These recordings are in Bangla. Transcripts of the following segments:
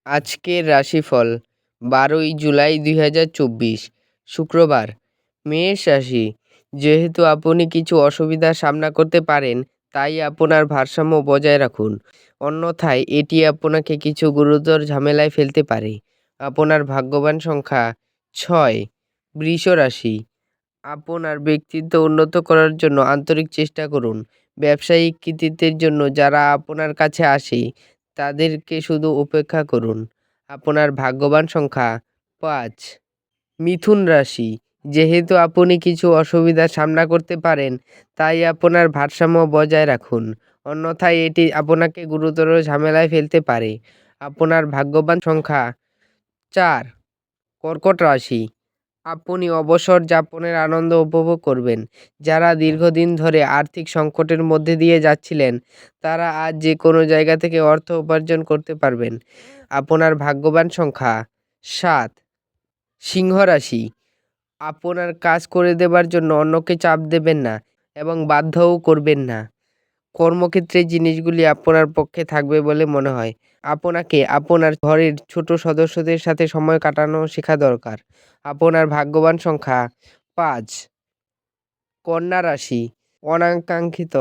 আজকের রাশিফল 12ই জুলাই 2024 শুক্রবার। মেষ রাশি। যেহেতু আপনি কিছু অসুবিধার সামনা করতে পারেন, তাই আপনার ভারসাম্য বজায় রাখুন, অন্যথায় এটি আপনাকে কিছু গুরুতর ঝামেলায় ফেলতে পারে। আপনার ভাগ্যবান সংখ্যা 6। বৃষ রাশি। আপনার ব্যক্তিত্ব উন্নত করার জন্য আন্তরিক চেষ্টা করুন। ব্যবসায়িক কৃতিত্বের জন্য যারা আপনার কাছে আসে তাদেরকে শুধু উপেক্ষা করুন। আপনার ভাগ্যবান সংখ্যা 5। মিথুন রাশি। যেহেতু আপনি কিছু অসুবিধার সামনা করতে পারেন, তাই আপনার ভারসাম্য বজায় রাখুন, অন্যথায় এটি আপনাকে গুরুতর ঝামেলায় ফেলতে পারে। আপনার ভাগ্যবান সংখ্যা 4। কর্কট রাশি। আপনি অবসর যাপনের আনন্দ উপভোগ করবেন। যারা দীর্ঘদিন ধরে আর্থিক সংকটের মধ্যে দিয়ে যাচ্ছিলেন, তারা আজ যে কোনো জায়গা থেকে অর্থ উপার্জন করতে পারবেন। আপনার ভাগ্যবান সংখ্যা 7। সিংহ রাশি। আপনার কাজ করে দেবার জন্য অন্যকে চাপ দেবেন না এবং বাধ্যও করবেন না। কর্মক্ষেত্রে জিনিসগুলি আপনার পক্ষে থাকবে বলে মনে হয়। আপনাকে আপনার ঘরের ছোট সদস্যদের সাথে সময় কাটানো শেখা দরকার। আপনার ভাগ্যবান সংখ্যা 5। কন্যা রাশি। অনাকাঙ্ক্ষিত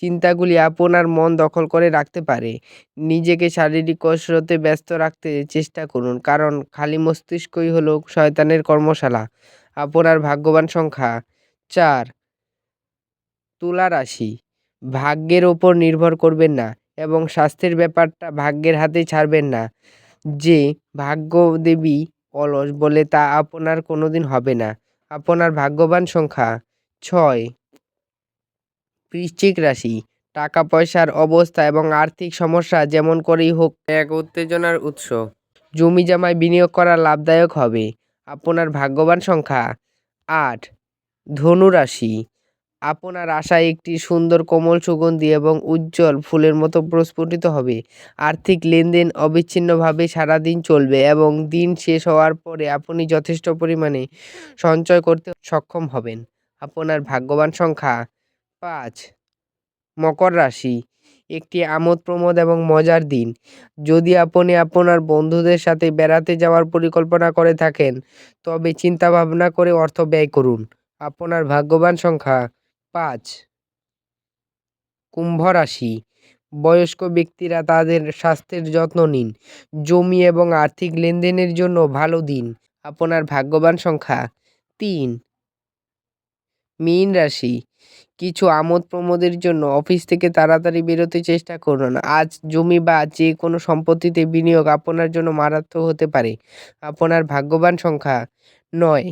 চিন্তাগুলি আপনার মন দখল করে রাখতে পারে। নিজেকে শারীরিক কসরতে ব্যস্ত রাখতে চেষ্টা করুন, কারণ খালি মস্তিষ্কই হলো শয়তানের কর্মশালা। আপনার ভাগ্যবান সংখ্যা 4। তুলা রাশি। ভাগ্যের ওপর নির্ভর করবেন না এবং স্বাস্থ্যের ব্যাপারটা ভাগ্যের হাতে ছাড়বেন না। যে ভাগ্যদেবী অলস বলে তা আপনার কোনোদিন হবে না। আপনার ভাগ্যবান সংখ্যা 6। বৃশ্চিক রাশি। টাকা পয়সার অবস্থা এবং আর্থিক সমস্যা যেমন করেই হোক এক উত্তেজনার উৎস। জমি জমায় বিনিয়োগ করা লাভদায়ক হবে। আপনার ভাগ্যবান সংখ্যা 8। ধনু রাশি। আপনার আশায় একটি সুন্দর কোমল সুগন্ধি এবং উজ্জ্বল ফুলের মতো প্রস্ফুটিত হবে। আর্থিক লেনদেন অবিচ্ছিন্নভাবে সারাদিন চলবে এবং দিন শেষ হওয়ার পরে আপনি যথেষ্ট পরিমাণে সঞ্চয় করতে সক্ষম হবেন। আপনার ভাগ্যবান সংখ্যা 5। মকর রাশি। একটি আমোদ প্রমোদ এবং মজার দিন। যদি আপনি আপনার বন্ধুদের সাথে বেড়াতে যাওয়ার পরিকল্পনা করে থাকেন, তবে চিন্তা ভাবনা করে অর্থ ব্যয় করুন। আপনার ভাগ্যবান সংখ্যা 5। কুম্ভ রাশি। বয়স্ক ব্যক্তিরা তাদের স্বাস্থ্যের যত্ন নিন। জমি এবং আর্থিক লেনদেনের জন্য ভালো দিন। আপনার ভাগ্যবান সংখ্যা 3। মীন রাশি। কিছু আমোদ প্রমোদের জন্য অফিস থেকে তাড়াতাড়ি বেরোতে চেষ্টা করুন। আজ জমি বা যে কোনো সম্পত্তিতে বিনিয়োগ আপনার জন্য মারাত্মক হতে পারে। আপনার ভাগ্যবান সংখ্যা 9।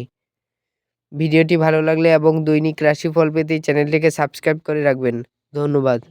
ভিডিওটি ভালো লাগলে এবং দৈনিক রাশিফল পেতে চ্যানেলটিকে সাবস্ক্রাইব করে রাখবেন। ধন্যবাদ।